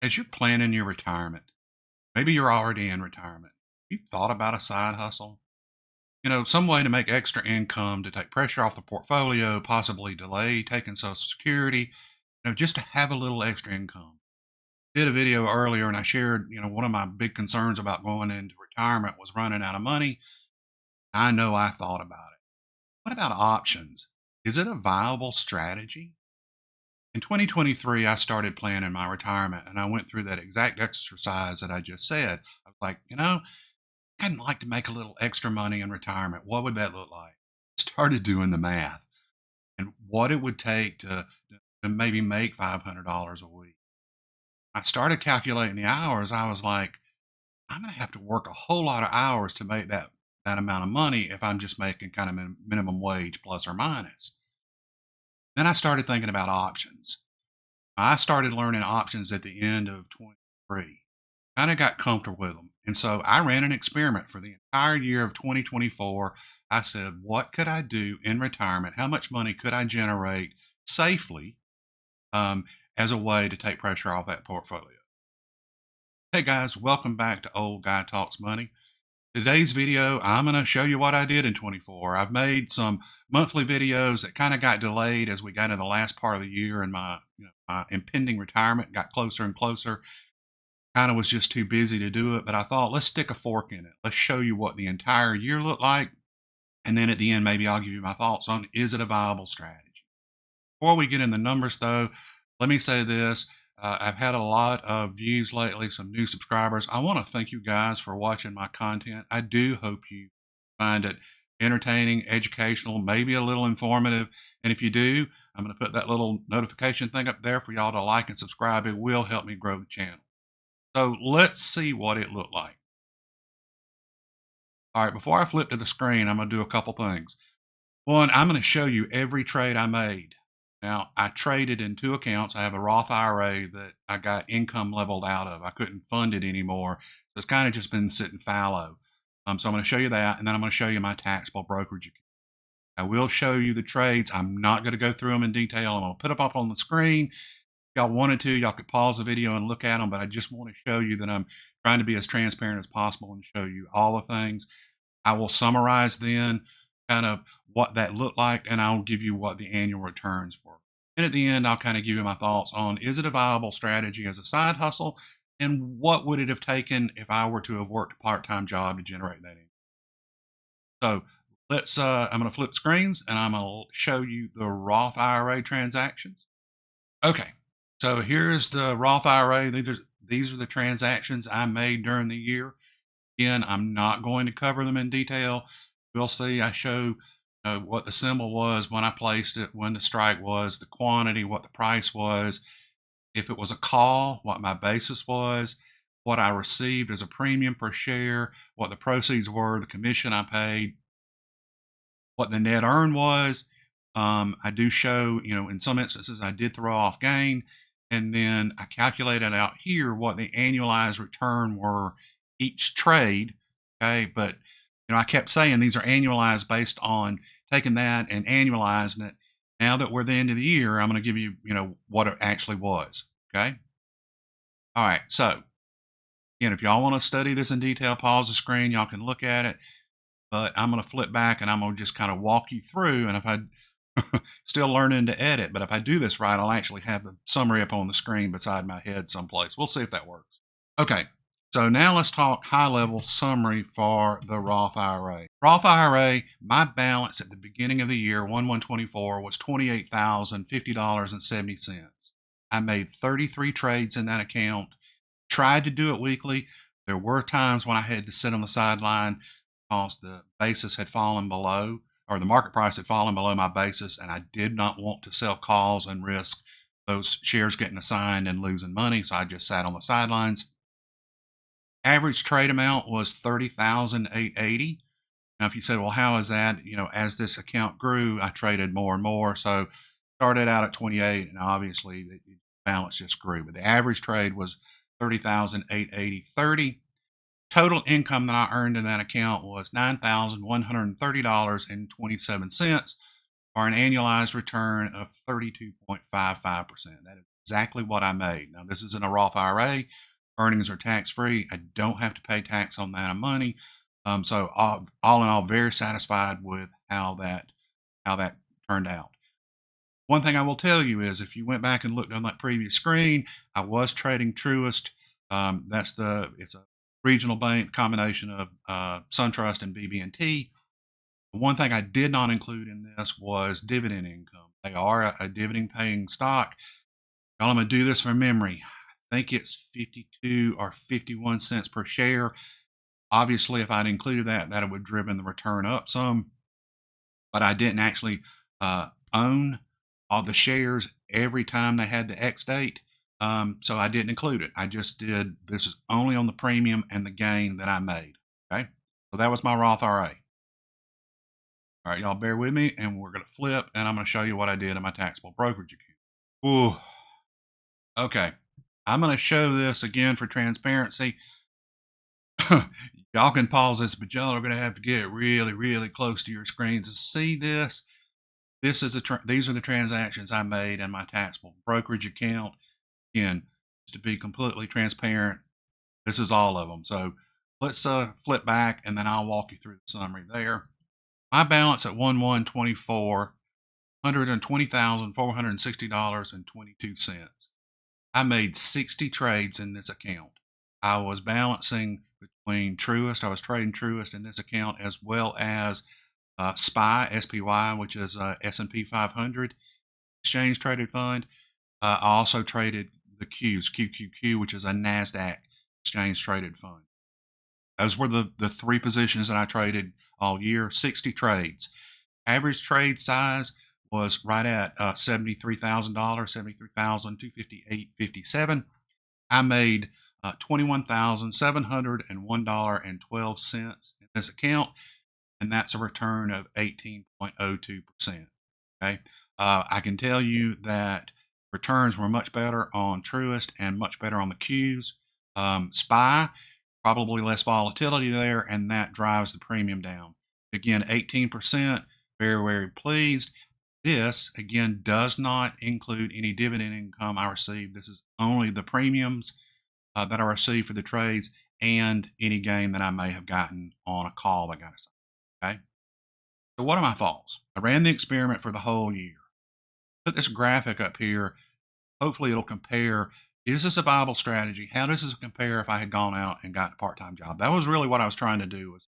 As you're planning your retirement, maybe you're already in retirement. You thought about a side hustle, some way to make extra income to take pressure off the portfolio, possibly delay taking Social Security, just to have a little extra income. Did a video earlier and I shared, one of my big concerns about going into retirement was running out of money. I know I thought about it. What about options? Is it a viable strategy? In 2023, I started planning my retirement and I went through that exact exercise that I just said. I was like, I'd like to make a little extra money in retirement. What would that look like? Started doing the math and what it would take to maybe make $500 a week. I started calculating the hours. I was like, I'm going to have to work a whole lot of hours to make that amount of money if I'm just making kind of minimum wage plus or minus. Then I started thinking about options. I started learning options at the end of 23. Kind of got comfortable with them. And so I ran an experiment for the entire year of 2024. I said, what could I do in retirement? How much money could I generate safely um, as a way to take pressure off that portfolio? Hey guys, welcome back to Old Guy Talks Money. Today's video, I'm going to show you what I did in 24. I've made some monthly videos that kind of got delayed as we got in the last part of the year and my impending retirement got closer and closer. Kind of was just too busy to do it, but I thought let's stick a fork in it. Let's show you what the entire year looked like. And then at the end, maybe I'll give you my thoughts on is it a viable strategy? Before we get in the numbers though, let me say this. I've had a lot of views lately, some new subscribers. I want to thank you guys for watching my content. I do hope you find it entertaining, educational, maybe a little informative. And if you do, I'm going to put that little notification thing up there for y'all to like and subscribe. It will help me grow the channel. So let's see what it looked like. All right, before I flip to the screen, I'm going to do a couple things. One, I'm going to show you every trade I made. Now, I traded in two accounts. I have a Roth IRA that I got income leveled out of. I couldn't fund it anymore. So it's kind of just been sitting fallow. So I'm going to show you that, and then I'm going to show you my taxable brokerage account. I will show you the trades. I'm not going to go through them in detail. I'm going to put them up on the screen. If y'all wanted to, y'all could pause the video and look at them, but I just want to show you that I'm trying to be as transparent as possible and show you all the things. I will summarize then kind of what that looked like, and I'll give you what the annual returns were. And at the end, I'll kind of give you my thoughts on is it a viable strategy as a side hustle, and what would it have taken if I were to have worked a part-time job to generate that income. So I'm going to flip screens, and I'm going to show you the Roth IRA transactions. Okay, so here's the Roth IRA. These are the transactions I made during the year. Again, I'm not going to cover them in detail. We'll see. I show what the symbol was when I placed it, when the strike was, the quantity, what the price was, if it was a call, what my basis was, what I received as a premium per share, what the proceeds were, the commission I paid, what the net earn was. I do show, in some instances I did throw off gain, and then I calculated out here what the annualized return were each trade. Okay, but I kept saying these are annualized based on taking that and annualizing it. Now that we're the end of the year, I'm going to give you, what it actually was. Okay. All right. So again, if y'all want to study this in detail, pause the screen. Y'all can look at it. But I'm going to flip back and I'm going to just kind of walk you through. And if I still learning to edit, but if I do this right, I'll actually have the summary up on the screen beside my head someplace. We'll see if that works. Okay. So now let's talk high level summary for the Roth IRA. Roth IRA, my balance at the beginning of the year, 1/1/24, was $28,050.70. I made 33 trades in that account. Tried to do it weekly. There were times when I had to sit on the sideline because the basis had fallen below, or the market price had fallen below my basis, and I did not want to sell calls and risk those shares getting assigned and losing money. So I just sat on the sidelines. Average trade amount was 30,880. Now, if you said, well, how is that? As this account grew, I traded more and more. So started out at 28, and obviously the balance just grew. But the average trade was 30,880.30. Total income that I earned in that account was $9,130.27 for an annualized return of 32.55%. That is exactly what I made. Now, this isn't a Roth IRA. Earnings are tax free. I don't have to pay tax on that money. So all in all, very satisfied with how that turned out. One thing I will tell you is if you went back and looked on that previous screen, I was trading Truist. It's a regional bank combination of SunTrust and BB&T. One thing I did not include in this was dividend income. They are a dividend paying stock. Y'all, I'm going to do this from memory. I think it's 52 or 51 cents per share. Obviously, if I'd included that, that would have driven the return up some, but I didn't actually own all the shares every time they had the X date. So I didn't include it. I just did, this is only on the premium and the gain that I made. Okay. So that was my Roth IRA. All right, y'all bear with me and we're going to flip and I'm going to show you what I did in my taxable brokerage account. Ooh. Okay. I'm going to show this again for transparency. Y'all can pause this, but y'all are going to have to get really, really close to your screens to see this. These are the transactions I made in my taxable brokerage account. Again, to be completely transparent, this is all of them. So let's flip back and then I'll walk you through the summary there. My balance at 1/1/24, $120,460.22. I made 60 trades in this account. I was balancing between Truist. I was trading Truist in this account as well as SPY, which is S&P 500 exchange traded fund. I also traded the QQQ, which is a NASDAQ exchange traded fund. Those were the three positions that I traded all year, 60 trades. Average trade size was right at $73,000, 73,258.57. I made $21,701.12 in this account, and that's a return of 18.02%. Okay. I can tell you that returns were much better on Truist and much better on the Qs. SPY, probably less volatility there, and that drives the premium down. Again, 18%, very, very pleased. This, again, does not include any dividend income I received. This is only the premiums that I received for the trades and any gain that I may have gotten on a call that got assigned. Okay. So what are my thoughts? I ran the experiment for the whole year. Put this graphic up here. Hopefully it'll compare. Is this a viable strategy? How does this compare if I had gone out and got a part-time job? That was really what I was trying to do was,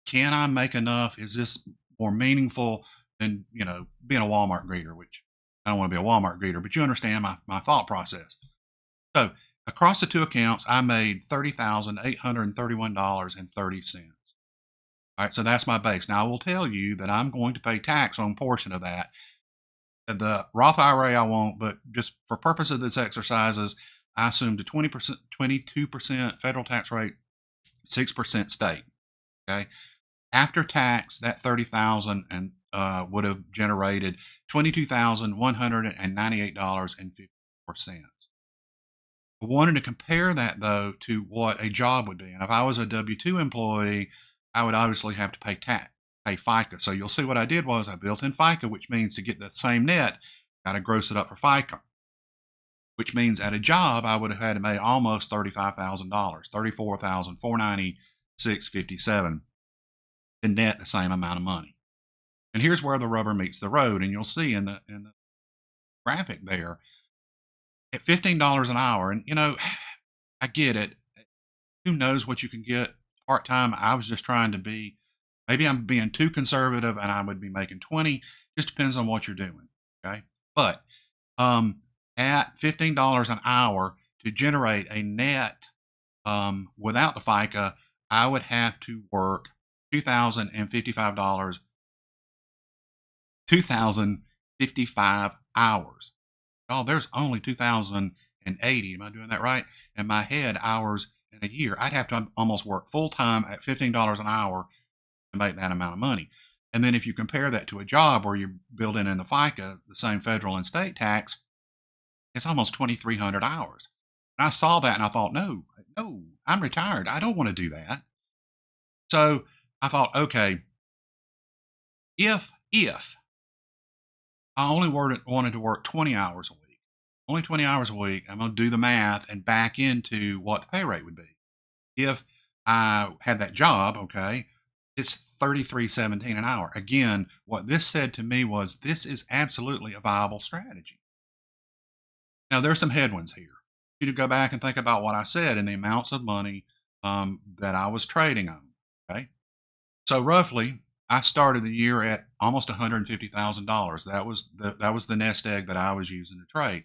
can I make enough? Is this more meaningful than, being a Walmart greeter, which I don't want to be a Walmart greeter, but you understand my thought process. So across the two accounts, I made $30,831.30. All right, so that's my base. Now I will tell you that I'm going to pay tax on a portion of that. The Roth IRA I won't, but just for purpose of this exercises, I assumed a 20%, 22% federal tax rate, 6% state. Okay. After tax, that 30,000 and would have generated $22,198.54. I wanted to compare that though to what a job would be. And if I was a W-2 employee, I would obviously have to pay tax, pay FICA. So you'll see what I did was I built in FICA, which means to get the same net, got to gross it up for FICA, which means at a job, I would have had to pay almost $35,000, $34,496.57 to net the same amount of money. And here's where the rubber meets the road. And you'll see in the graphic there at $15 an hour. And, I get it. Who knows what you can get part time? I was just trying to be, maybe I'm being too conservative and I would be making 20. Just depends on what you're doing. Okay. But at $15 an hour to generate a net without the FICA, I would have to work $2,055, 2,055 hours. Oh, there's only 2,080. Am I doing that right? In my head, hours in a year. I'd have to almost work full time at $15 an hour to make that amount of money. And then if you compare that to a job where you're building in the FICA, the same federal and state tax, it's almost 2,300 hours. And I saw that and I thought, no, I'm retired. I don't want to do that. So I thought, okay, if I only wanted to work 20 hours a week, only 20 hours a week. I'm going to do the math and back into what the pay rate would be. If I had that job, okay, it's 33.17 an hour. Again, what this said to me was this is absolutely a viable strategy. Now, there's some headwinds here. You to go back and think about what I said and the amounts of money that I was trading on. Okay. So roughly, I started the year at almost $150,000. That was the nest egg that I was using to trade.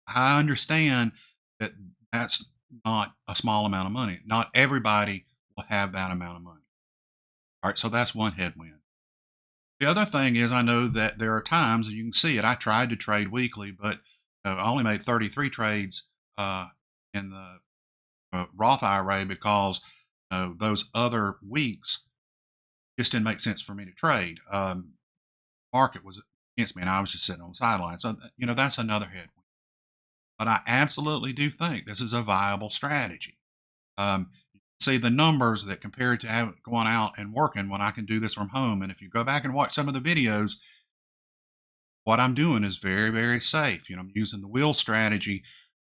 I understand that that's not a small amount of money. Not everybody will have that amount of money. All right, so that's one headwind. The other thing is, I know that there are times, and you can see it. I tried to trade weekly, but I only made 33 trades in the Roth IRA because those other weeks just didn't make sense for me to trade. Market was against me, and I was just sitting on the sideline. So, that's another headwind. But I absolutely do think this is a viable strategy. See the numbers that compare to going out and working when I can do this from home. And if you go back and watch some of the videos, what I'm doing is very, very safe. I'm using the wheel strategy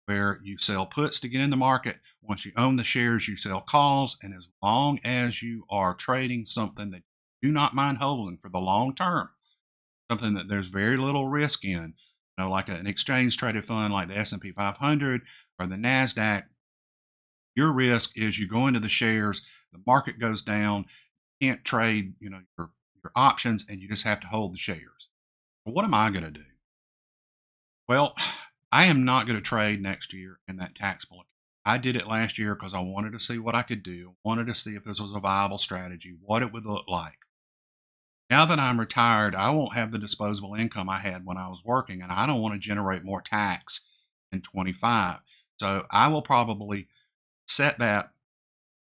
where you sell puts to get in the market. Once you own the shares, you sell calls. And as long as you are trading something that you do not mind holding for the long term, something that there's very little risk in, like an exchange traded fund like the S&P 500 or the NASDAQ, your risk is you go into the shares, the market goes down, you can't trade, your options, and you just have to hold the shares. Well, what am I going to do? Well, I am not going to trade next year in that taxable account. I did it last year because I wanted to see what I could do, wanted to see if this was a viable strategy, what it would look like. Now that I'm retired, I won't have the disposable income I had when I was working, and I don't want to generate more tax in 25. So I will probably set that.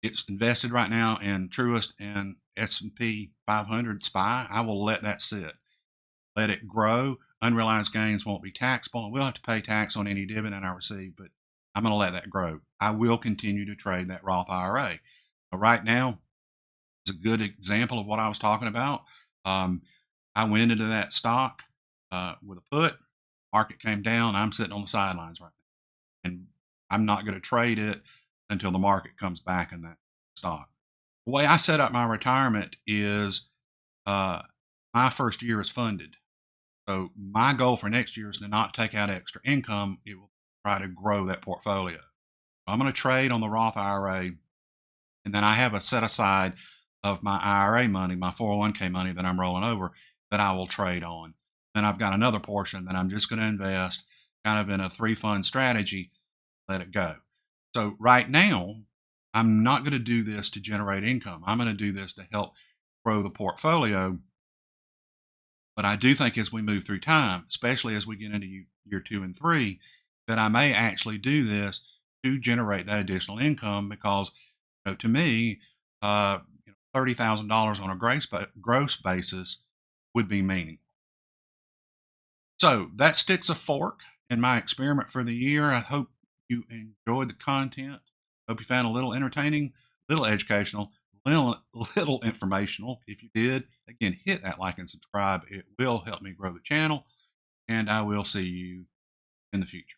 It's invested right now in Truist and S&P 500 SPY. I will let that sit, let it grow. Unrealized gains won't be taxable, and we'll have to pay tax on any dividend I receive, but I'm going to let that grow. I will continue to trade that Roth IRA. But right now, it's a good example of what I was talking about. I went into that stock with a put. Market came down. I'm sitting on the sidelines right now, and I'm not going to trade it until the market comes back in that stock. The way I set up my retirement is my first year is funded. So my goal for next year is to not take out extra income. It will try to grow that portfolio. I'm going to trade on the Roth IRA, and then I have a set aside of my IRA money, my 401k money that I'm rolling over that I will trade on. Then I've got another portion that I'm just going to invest kind of in a 3 fund strategy, let it go. So right now, I'm not going to do this to generate income. I'm going to do this to help grow the portfolio. But I do think as we move through time, especially as we get into year 2 and 3, that I may actually do this to generate that additional income because, to me, $30,000 on a gross basis would be meaningful. So that sticks a fork in my experiment for the year. I hope you enjoyed the content. Hope you found a little entertaining, little educational, little informational. If you did, again, hit that like and subscribe. It will help me grow the channel, and I will see you in the future.